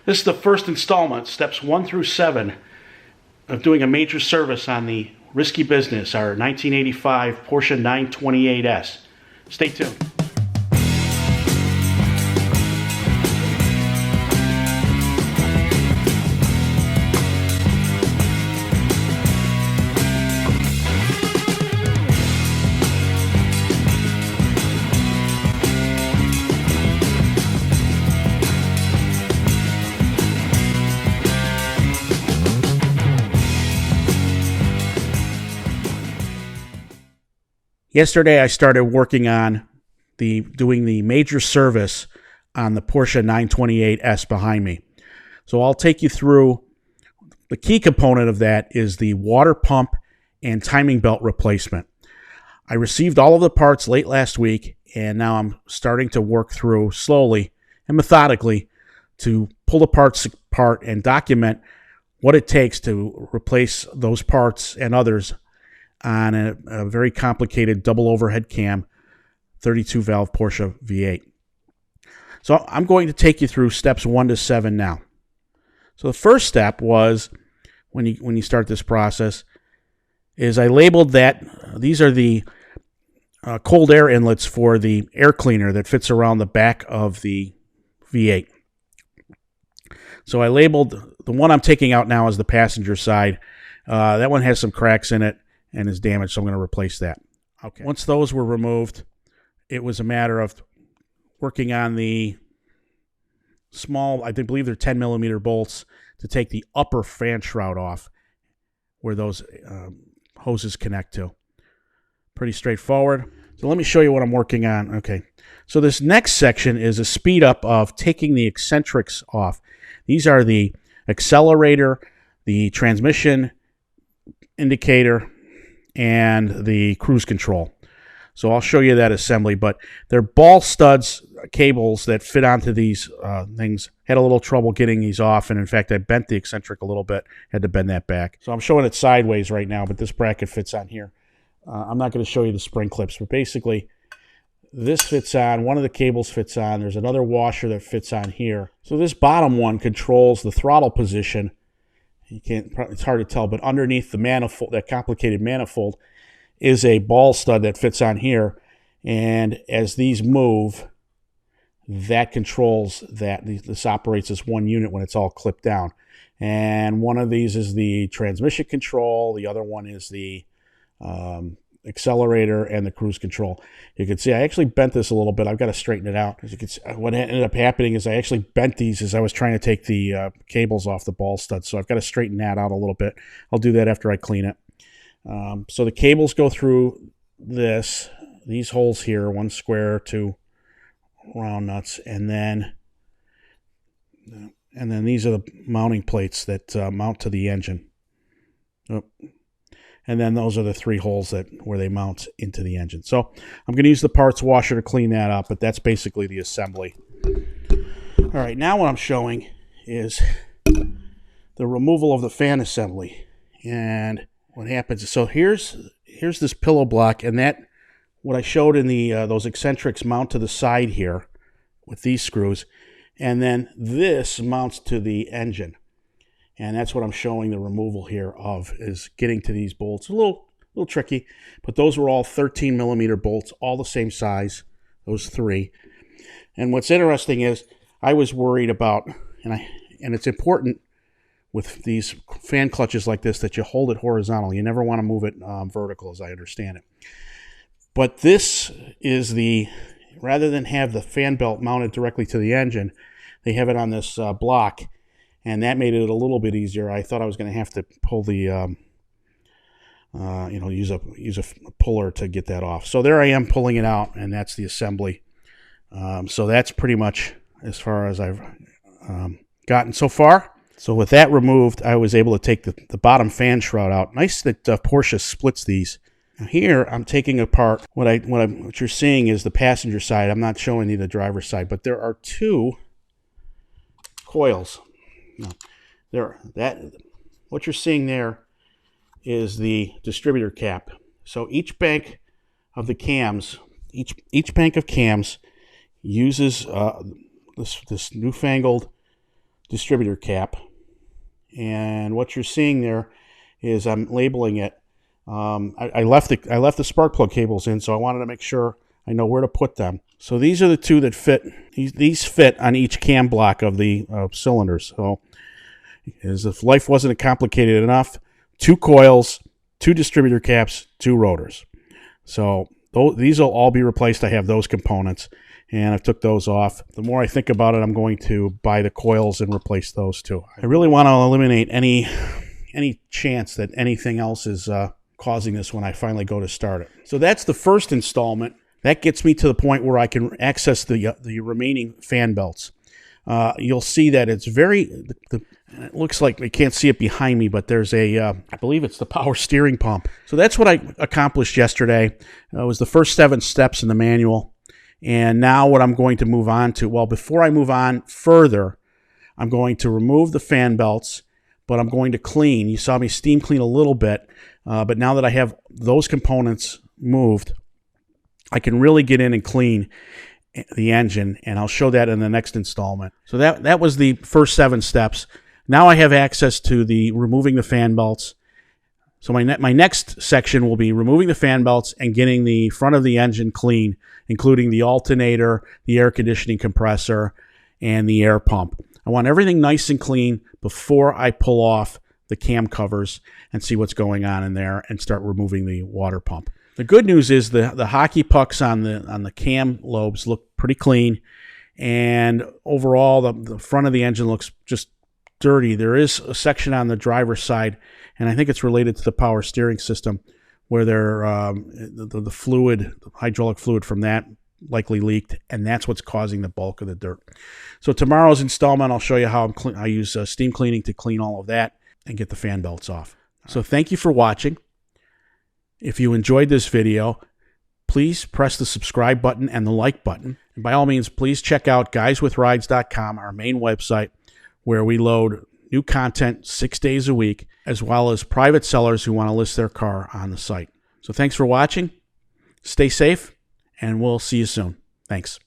This is the first installment, steps 1 through 7, of doing a major service on the risky business, our 1985 Porsche 928S. Stay tuned. Yesterday, I started working on doing the major service on the Porsche 928S behind me. So I'll take you through. The key component of that is the water pump and timing belt replacement. I received all of the parts late last week, and now I'm starting to work through slowly and methodically to pull the parts apart and document what it takes to replace those parts and others on a very complicated double overhead cam 32 valve Porsche V8. So I'm going to take you through steps 1 to 7 now. So the first step was, when you start this process, is I labeled that these are the cold air inlets for the air cleaner that fits around the back of the V8. So I labeled the one I'm taking out now as the passenger side. That one has some cracks in it and is damaged, so I'm going to replace that. Okay. Once those were removed, it was a matter of working on the small, I believe they're 10 millimeter bolts, to take the upper fan shroud off where those hoses connect to. Pretty straightforward. So let me show you what I'm working on. Okay. So this next section is a speed up of taking the eccentrics off. These are the accelerator, the transmission indicator, and the cruise control. So I'll show you that assembly, but they're ball studs cables that fit onto these things. Had a little trouble getting these off, and in fact I bent the eccentric a little bit, had to bend that back. So I'm showing it sideways right now, but this bracket fits on here. I'm not going to show you the spring clips, but basically this fits on, one of the cables fits on, there's another washer that fits on here. So this bottom one controls the throttle position. You can't, it's hard to tell, but underneath the manifold, that complicated manifold, is a ball stud that fits on here. And as these move, that controls that. This operates as one unit when it's all clipped down. And one of these is the transmission control. The other one is the accelerator and the cruise control. You can see I actually bent this a little bit. I've got to straighten it out. As you can see, what ended up happening is I actually bent these as I was trying to take the cables off the ball stud. So I've got to straighten that out a little bit. I'll do that after I clean it. So the cables go through these holes here, one square, two round nuts, and then these are the mounting plates that mount to the engine. Oh. And then those are the 3 holes where they mount into the engine. So I'm going to use the parts washer to clean that up, but that's basically the assembly. All right, now what I'm showing is the removal of the fan assembly. And what happens is, so here's this pillow block, and that, what I showed in the those eccentrics mount to the side here with these screws, and then this mounts to the engine. And that's what I'm showing the removal here of, is getting to these bolts. A little tricky, but those were all 13 millimeter bolts, all the same size, those 3. And what's interesting is I was worried about, and it's important with these fan clutches like this that you hold it horizontal. You never want to move it vertical, as I understand it. But this is rather than have the fan belt mounted directly to the engine, they have it on this block. And that made it a little bit easier. I thought I was going to have to pull the, use a puller to get that off. So there I am pulling it out, and that's the assembly. So that's pretty much as far as I've gotten so far. So with that removed, I was able to take the bottom fan shroud out. Nice that Porsche splits these. Now here, I'm taking apart what you're seeing is the passenger side. I'm not showing you the driver's side, but there are 2 coils. What you're seeing there is the distributor cap. So each bank of the cams, each bank of cams uses this newfangled distributor cap. And what you're seeing there is I'm labeling it. I left the spark plug cables in, so I wanted to make sure I know where to put them. So these are the two that fit. These fit on each cam block of the cylinders. So as if life wasn't complicated enough, 2 coils, 2 distributor caps, 2 rotors. So these will all be replaced. I have those components, and I've took those off. The more I think about it, I'm going to buy the coils and replace those too. I really want to eliminate any chance that anything else is causing this when I finally go to start it. So that's the first installment. That gets me to the point where I can access the remaining fan belts. You'll see that it's it looks like you can't see it behind me, but there's I believe it's the power steering pump. So that's what I accomplished yesterday. It was the first 7 steps in the manual. And now what I'm going to move on to, well, before I move on further, I'm going to remove the fan belts, but I'm going to clean. You saw me steam clean a little bit, but now that I have those components moved, I can really get in and clean the engine, and I'll show that in the next installment. So that was the first 7 steps. Now I have access to the removing the fan belts. So my next section will be removing the fan belts and getting the front of the engine clean, including the alternator, the air conditioning compressor, and the air pump. I want everything nice and clean before I pull off the cam covers and see what's going on in there and start removing the water pump. The good news is the hockey pucks on the cam lobes look pretty clean, and overall the front of the engine looks just dirty. There is a section on the driver's side, and I think it's related to the power steering system, where the fluid, the hydraulic fluid from that likely leaked, and that's what's causing the bulk of the dirt. So tomorrow's installment, I'll show you how I use steam cleaning to clean all of that and get the fan belts off. So thank you for watching. If you enjoyed this video, please press the subscribe button and the like button. And by all means, please check out guyswithrides.com, our main website, where we load new content 6 days a week, as well as private sellers who want to list their car on the site. So thanks for watching. Stay safe, and we'll see you soon. Thanks.